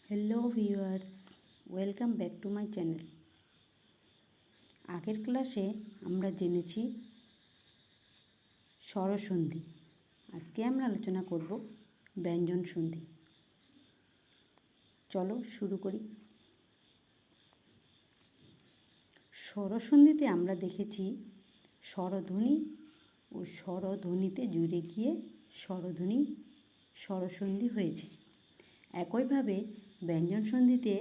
Hello viewers, welcome back to my channel. আগের ক্লাসে আমরা জেনেছি স্বরসন্ধি। আজকে আমরা আলোচনা করব ব্যঞ্জন সন্ধি। চলো শুরু করি। স্বরসন্ধিতে আমরা দেখেছি স্বরধ্বনি ও স্বরধ্বনিতে জুড়ে গিয়ে স্বরসন্ধি হয়েছে। একইভাবে ব্যঞ্জন সন্ধিতে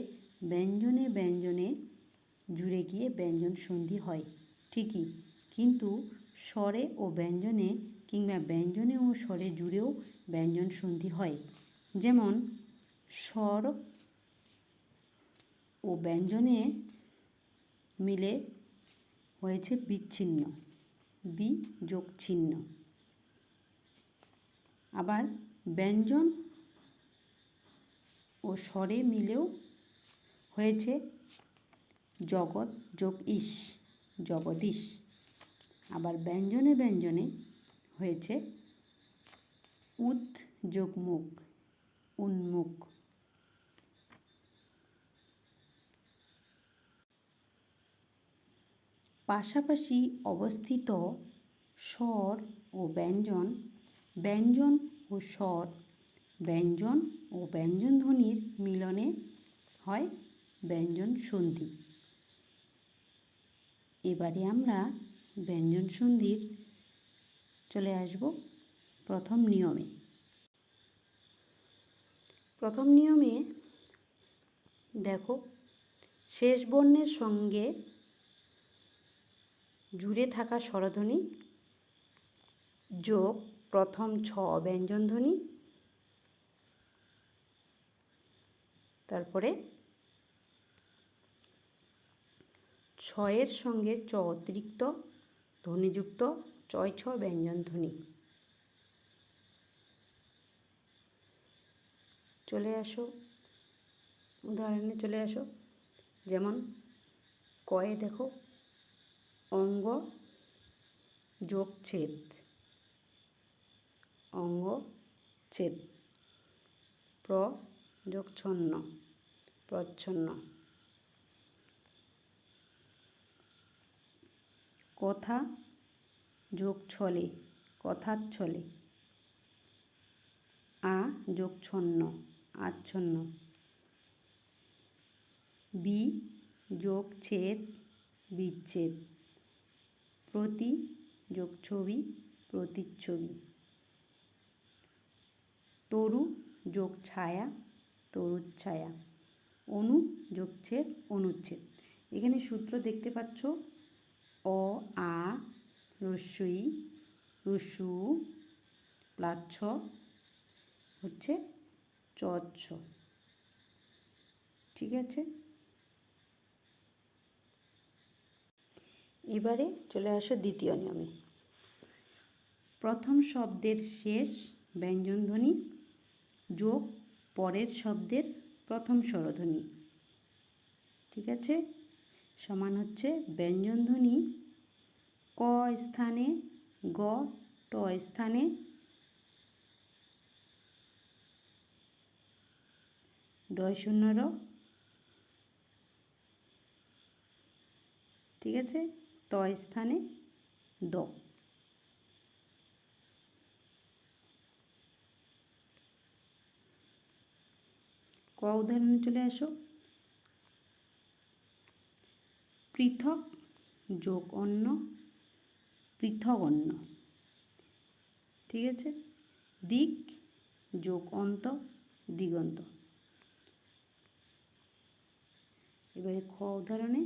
ব্যঞ্জনে ব্যঞ্জনে জুড়ে গিয়ে ব্যঞ্জন সন্ধি হয় ঠিকই, কিন্তু স্বরে ও ব্যঞ্জনে কিংবা ব্যঞ্জনে ও স্বরে জুড়েও ব্যঞ্জন সন্ধি হয়। যেমন স্বর ও ব্যঞ্জনে মিলে হয়েছে বিচ্ছিন্ন, বি যোগ চিহ্ন। আবার ব্যঞ্জন ও স্বরে মিলেও হয়েছে জগৎ যোগ ইস, জগদীশ। আবার ব্যঞ্জনে ব্যঞ্জনে হয়েছে উদ যোগ মুখ, উন্মুখ। পাশাপাশি অবস্থিত স্বর ও ব্যঞ্জন, ব্যঞ্জন ও স্বর, ব্যঞ্জন ও ব্যঞ্জন ধ্বনির মিলনে হয় ব্যঞ্জন সন্ধি। এবারে আমরা ব্যঞ্জন সন্ধির চলে আসব প্রথম নিয়মে। প্রথম নিয়মে দেখো, শেষ বর্ণের সঙ্গে জুড়ে থাকা স্বরধ্বনি যোগ প্রথম ছ ব্যঞ্জন ধ্বনি, তারপরে ছয়ের সঙ্গে চ অতিরিক্ত ধ্বনিযুক্ত চয় ছ ব্যঞ্জন ধ্বনি। চলে আসো উদাহরণে চলে আসো। যেমন কয়ে দেখো অঙ্গ যোগ ছেদ, অঙ্গ ছেদ। প্র যোগ ছন্ন, প্রচ্ছন্ন। কথা যোগ ছলে, কথাচ্ছলে। আ যোগ ছন্ন, আচ্ছন্ন। বি যোগ ছেদ, বিচ্ছেদ। প্রতি যোগ ছবি, প্রতিচ্ছবি। তরু যোগ ছায়া, তরুচ্ছায়া। অনু যোগ ছেদ, অনুচ্ছেদ। এখানে সূত্র দেখতে পাচ্ছ, অ আ রস্যই রস্যু প্লাচ্ছ হচ্ছে চচ্ছ। ঠিক আছে, এবারে চলে আসো দ্বিতীয় নিয়মে। প্রথম শব্দের শেষ ব্যঞ্জন ধ্বনি যোগ পরের শব্দের প্রথম স্বরধ্বনি, ঠিক আছে, সমান হচ্ছে ব্যঞ্জন ধ্বনি ক স্থানে গ, ট স্থানে ডয় শূন্য র, ঠিক আছে, ত স্থানে দ। ক উদাহরণে চলে আসো। পৃথক যোগ অন্য, পৃথক অন্য। ঠিক আছে, দিক যোগ অন্ত, দিগন্ত। এবারে খ উদাহরণে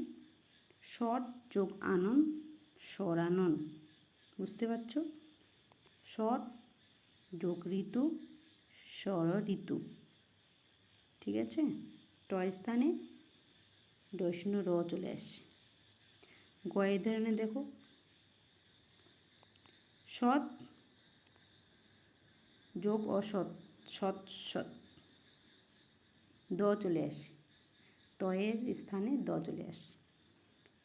স্বর যোগ আনন, স্বরানন। বুঝতে পারছ? স্বর যোগ ঋতু, স্বর ঋতু। ঠিক আছে, ট স্থানে ডয়শূন্য র চলে আসছে। গ উদাহরণে দেখো, সৎ যোগ অসৎ, সৎ সৎ। দ চলে আসে, তয়ের স্থানে দ চলে আসে।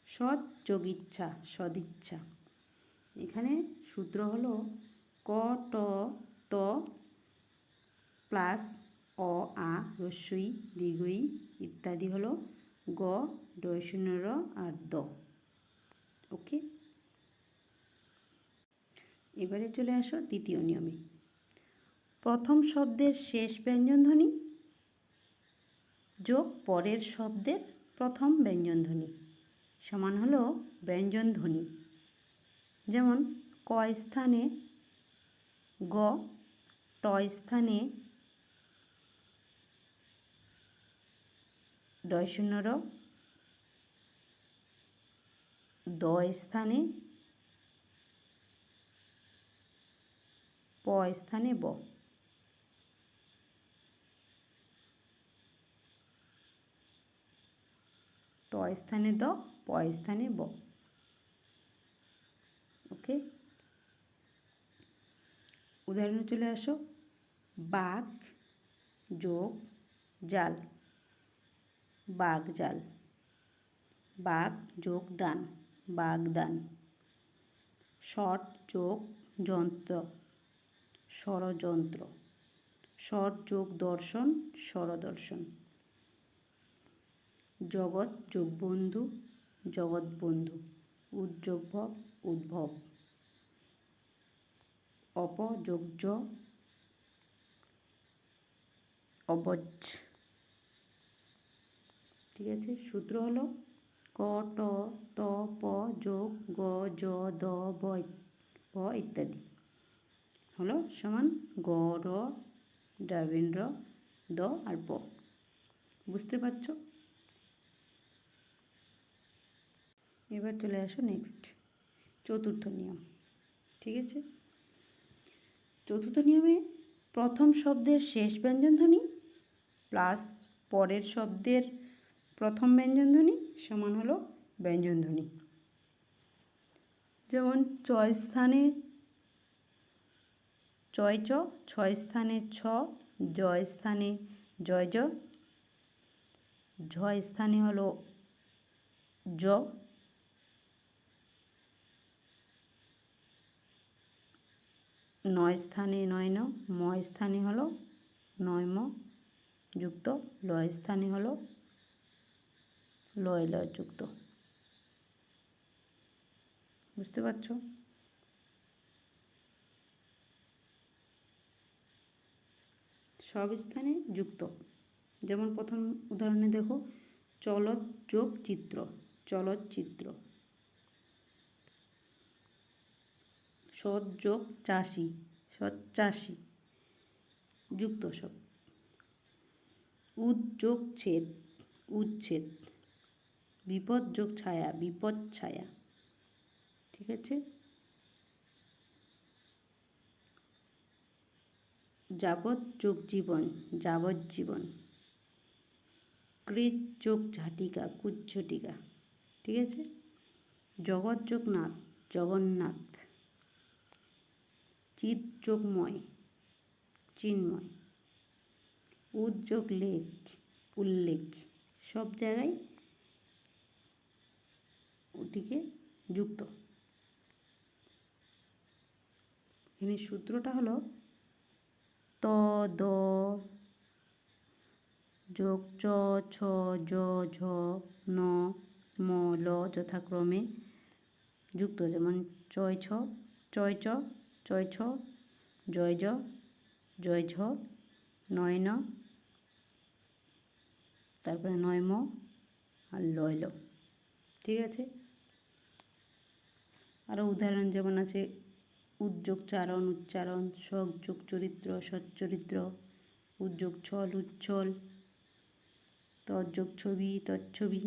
সৎ যোগ ইচ্ছা, সদিচ্ছা। এখানে সূত্র হলো ক ট ত প্লাস অ আ হ্রস্বই দীর্ঘই ইত্যাদি হলো গ ঢ র আর দ। ওকে, এবারে চলে আসো দ্বিতীয় নিয়মে। প্রথম শব্দের শেষ ব্যঞ্জনধ্বনি যোগ পরের শব্দের প্রথম ব্যঞ্জনধ্বনি সমান হলো ব্যঞ্জনধ্বনি। যেমন ক স্থানে গ, ট স্থানে ঢ র, দ স্থানে প স্থানে ব। ত স্থানে দ, প স্থানে ব। ওকে, উদাহরণে চলে আসো। বাঘ যোগ জাল, বাগজাল। বাঘ যোগ দান, বাগদান। ষট যোগ যন্ত্র, ষড়যন্ত্র। ষট যোগ দর্শন, ষড়দর্শন। জগৎ যোগ বন্ধু, জগৎবন্ধু। উদ্যোগ ভব, উদ্ভব। অপ যোগ জ, অবজ। ঠিক আছে, সূত্র হলো ক ট ত প যোগ গ জ দ ব ইত্যাদি হলো সমান গ র র দ আর প। বুঝতে পারছো? এবার চলে আসো নেক্সট চতুর্থ নিয়ম। ঠিক আছে, চতুর্থ নিয়মে প্রথম শব্দের শেষ ব্যঞ্জনধ্বনি প্লাস পরের শব্দের প্রথম ব্যঞ্জনধ্বনি সমান হলো ব্যঞ্জনধ্বনি। যেমন চ স্থানে চয় চ, ছ স্থানে ছ, জ স্থানে জয় জ, ঝ স্থানে হলো জ, নয় স্থানে নয় ন, ম স্থানে হলো নয় ম যুক্ত, লয় স্থানে হলো লয় লয় যুক্ত। বুঝতে পারছো? সব স্থানে যুক্ত। যেমন প্রথম উদাহরণে দেখো, চলত যোগ চিত্র, চলচ্চিত্র। সৎ যোগ চাষি, সৎচাষি যুক্ত সব। উদ যোগ ছেদ, উচ্ছেদ। বিপদ যোগ ছায়া, বিপদ ছায়া। ঠিক আছে, যাবৎ যোগ জীবন, যাবজ্জীবন। কৃত যোগ ঝাটিকা, কুজ্ঝটিকা। ঠিক আছে, জগৎ যোগ নাথ, জগন্নাথ। চিত যোগ ময়, চিন্ময়। উদ্যোগ লেখ, উল্লেখ। সব জায়গায় ওটিকে যুক্ত। এখানে সূত্রটা হলো ত দ যোগ চ ছ জ ঝ ন ম ল যথাক্রমে যুক্ত। যেমন চয় ছ, চয় চ, চয় ছ, জয় জ, জয় ঝ, নয় ন, তারপরে নয় ম আর লয় ল। ঠিক আছে, আরও উদাহরণ যেমন আছে উদ্যোগ চারণ, উচ্চারণ। সযোগ চরিত্র, সচ্চরিত্র। উদ্যোগ ছল, উচ্ছল। তযোগ ছবি, তচ্ছবি।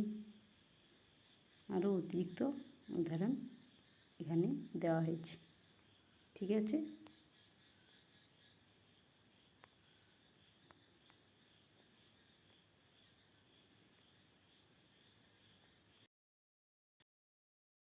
আরও অতিরিক্ত উদাহরণ এখানে দেওয়া হয়েছে। ঠিক আছে।